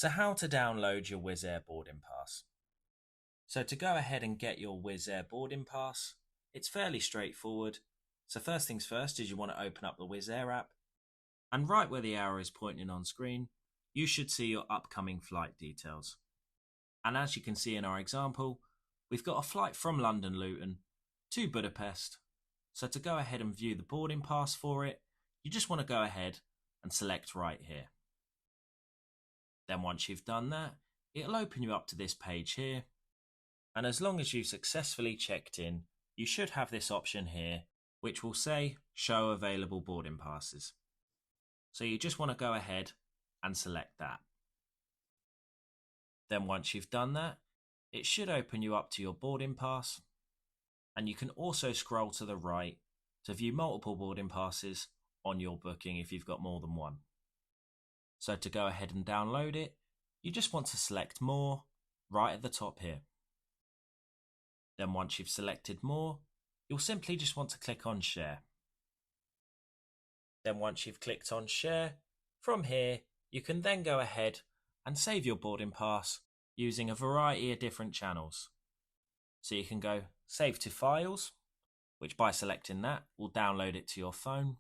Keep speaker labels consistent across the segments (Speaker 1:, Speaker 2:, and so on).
Speaker 1: So how to download your Wizz Air boarding pass. So to go ahead and get your Wizz Air boarding pass, it's fairly straightforward. So first things first is you want to open up the Wizz Air app, and right where the arrow is pointing on screen, you should see your upcoming flight details. And as you can see in our example, we've got a flight from London Luton to Budapest. So to go ahead and view the boarding pass for it, you just want to go ahead and select right here. Then once you've done that, it'll open you up to this page here. And as long as you've successfully checked in, you should have this option here, which will say show available boarding passes. So you just want to go ahead and select that. Then once you've done that, it should open you up to your boarding pass. And you can also scroll to the right to view multiple boarding passes on your booking if you've got more than one. So to go ahead and download it, you just want to select more right at the top here. Then once you've selected more, you'll simply just want to click on share. Then once you've clicked on share, from here you can then go ahead and save your boarding pass using a variety of different channels. So you can go save to files, which by selecting that will download it to your phone.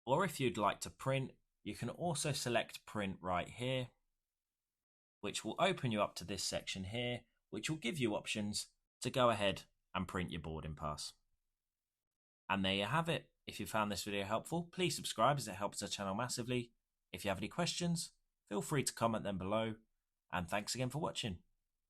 Speaker 1: Or if you'd like to print, you can also select print right here, which will open you up to this section here, which will give you options to go ahead and print your boarding pass. And there you have it. If you found this video helpful, please subscribe as it helps the channel massively. If you have any questions, feel free to comment them below. And thanks again for watching.